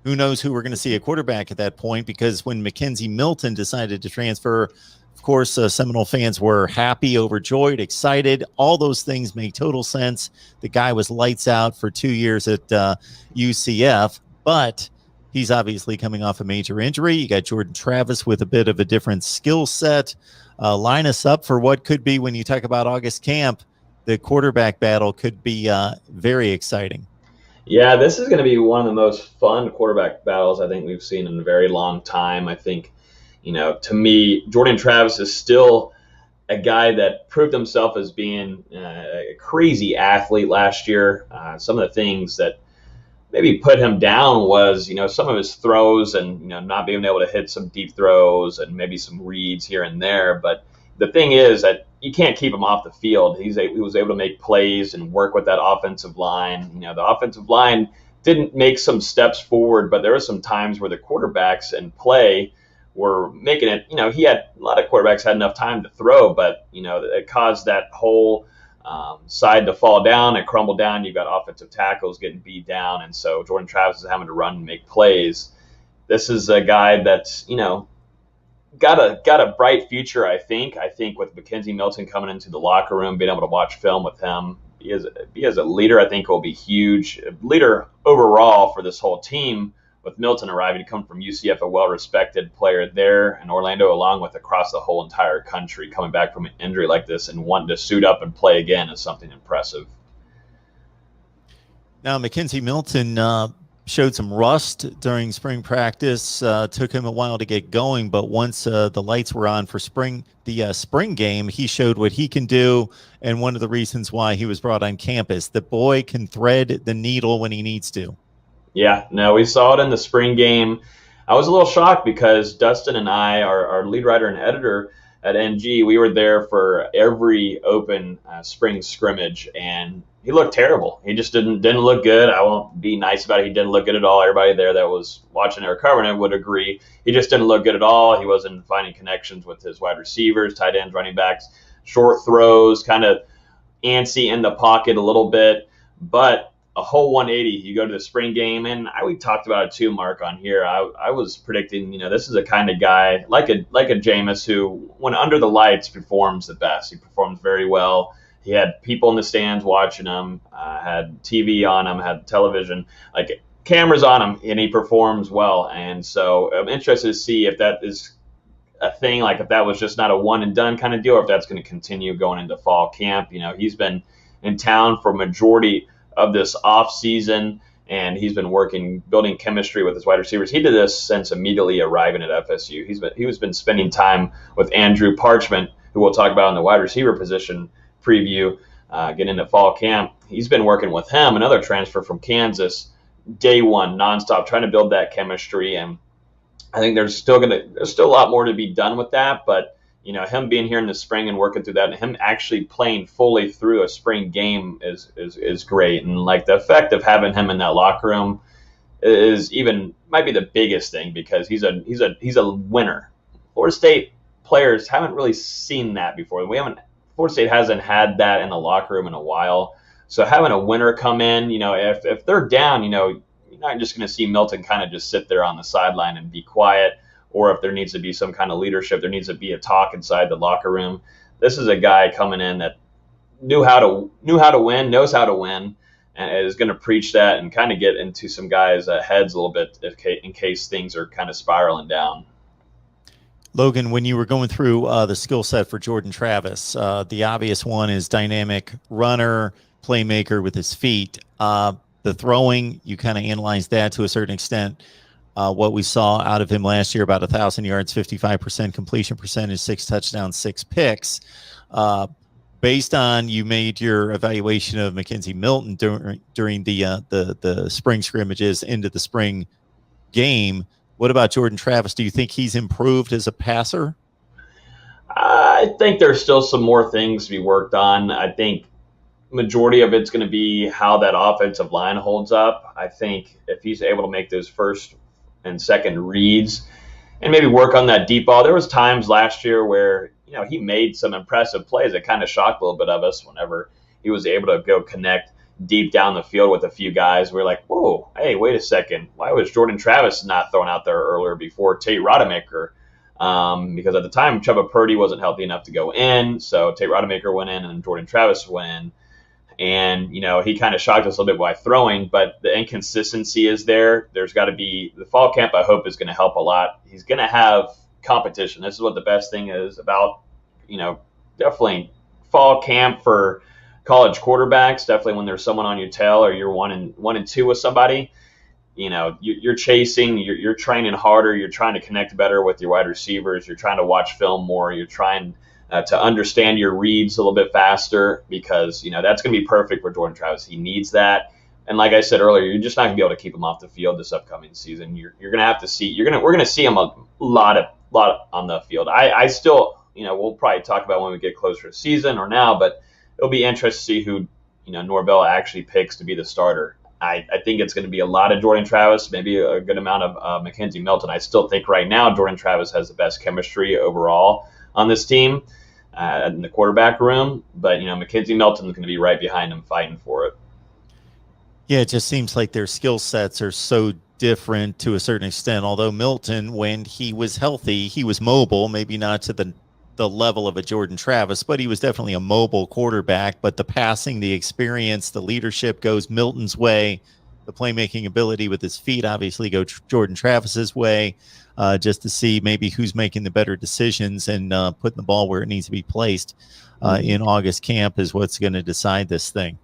who knows who we're going to see a quarterback at that point, because when Mackenzie Milton decided to transfer, of course, Seminole fans were happy, overjoyed, excited. All those things make total sense. The guy was lights out for 2 years at UCF, but he's obviously coming off a major injury. You got Jordan Travis with a bit of a different skill set. Line us up for what could be, when you talk about August camp, the quarterback battle could be very exciting. Yeah, this is going to be one of the most fun quarterback battles I think we've seen in a very long time. I think, to me, Jordan Travis is still a guy that proved himself as being a crazy athlete last year. Some of the things that maybe put him down was, some of his throws and, not being able to hit some deep throws and maybe some reads here and there. But the thing is that you can't keep him off the field. He was able to make plays and work with that offensive line. The offensive line didn't make some steps forward, but there were some times where the quarterbacks in play were making it. He had a lot of quarterbacks had enough time to throw, but it caused that whole side to fall down and crumble down. You've got offensive tackles getting beat down, and so Jordan Travis is having to run and make plays. This is a guy that's got a bright future. I think with Mackenzie Milton coming into the locker room, being able to watch film with him, he as a leader, I think will be huge. A leader overall for this whole team. With Milton arriving to come from UCF, a well-respected player there in Orlando, along with across the whole entire country, coming back from an injury like this and wanting to suit up and play again is something impressive. Now, Mackenzie Milton showed some rust during spring practice. Took him a while to get going, but once the lights were on for the spring game, he showed what he can do, and one of the reasons why he was brought on campus. The boy can thread the needle when he needs to. Yeah, no, we saw it in the spring game. I was a little shocked because Dustin and I, our lead writer and editor at NG, we were there for every open spring scrimmage, and he looked terrible. He just didn't look good. I won't be nice about it. He didn't look good at all. Everybody there that was watching or covering it would agree. He just didn't look good at all. He wasn't finding connections with his wide receivers, tight ends, running backs, short throws, kind of antsy in the pocket a little bit, but a whole 180. You go to the spring game, and we talked about it too, Mark, on here. I was predicting, this is a kind of guy like a Jameis who, when under the lights, performs the best. He performs very well. He had people in the stands watching him, had TV on him, had television, like cameras on him, and he performs well. And so I'm interested to see if that is a thing, like if that was just not a one and done kind of deal, or if that's going to continue going into fall camp. He's been in town for majority of this off season, and he's been building chemistry with his wide receivers. He did this since immediately arriving at FSU. He's been spending time with Andrew Parchment, who we'll talk about in the wide receiver position preview, getting into fall camp. He's been working with him, another transfer from Kansas, day one, nonstop, trying to build that chemistry. And I think there's still a lot more to be done with that, but him being here in the spring and working through that, and him actually playing fully through a spring game is great. And like the effect of having him in that locker room might be the biggest thing, because he's a winner. Florida State players haven't really seen that before. Florida State hasn't had that in the locker room in a while. So having a winner come in, if they're down, you're not just going to see Milton kind of just sit there on the sideline and be quiet. Or if there needs to be some kind of leadership, there needs to be a talk inside the locker room. This is a guy coming in that knew how to win, knows how to win, and is going to preach that and kind of get into some guys' heads a little bit in case things are kind of spiraling down. Logan, when you were going through the skill set for Jordan Travis, the obvious one is dynamic runner, playmaker with his feet. The throwing, you kind of analyzed that to a certain extent. What we saw out of him last year, about 1,000 yards, 55% completion percentage, 6 touchdowns, 6 picks. Based on, you made your evaluation of Mackenzie Milton during the spring scrimmages into the spring game. What about Jordan Travis? Do you think he's improved as a passer? I think there's still some more things to be worked on. I think majority of it's going to be how that offensive line holds up. I think if he's able to make those first and second reads and maybe work on that deep ball. There was times last year where, he made some impressive plays that kind of shocked a little bit of us whenever he was able to go connect, deep down the field with a few guys. We're like, whoa, hey, wait a second. Why was Jordan Travis not thrown out there earlier before Tate Rodemaker? Because at the time, Chuba Purdy wasn't healthy enough to go in. So Tate Rodemaker went in and Jordan Travis went in. And, he kind of shocked us a little bit by throwing, but the inconsistency is there. There's got to be the fall camp, I hope, is going to help a lot. He's going to have competition. This is what the best thing is about, definitely fall camp for college quarterbacks. Definitely when there's someone on your tail or you're 1-2 with somebody, you're chasing, you're training harder. You're trying to connect better with your wide receivers. You're trying to watch film more. You're trying to understand your reads a little bit faster because, that's going to be perfect for Jordan Travis. He needs that. And like I said earlier, you're just not going to be able to keep him off the field this upcoming season. You're going to have to see, we're going to see him a lot on the field. I still, we'll probably talk about when we get closer to the season or now, but it'll be interesting to see who, Norvell actually picks to be the starter. I think it's going to be a lot of Jordan Travis, maybe a good amount of Mackenzie Milton. I still think right now Jordan Travis has the best chemistry overall on this team in the quarterback room, but Mackenzie Milton is going to be right behind him fighting for it. Yeah, it just seems like their skill sets are so different to a certain extent. Although Milton, when he was healthy, he was mobile, maybe not to the level of a Jordan Travis, but he was definitely a mobile quarterback. But the passing, the experience, the leadership goes Milton's way. The playmaking ability with his feet obviously go Jordan Travis's way, just to see maybe who's making the better decisions and putting the ball where it needs to be placed in August camp is what's going to decide this thing.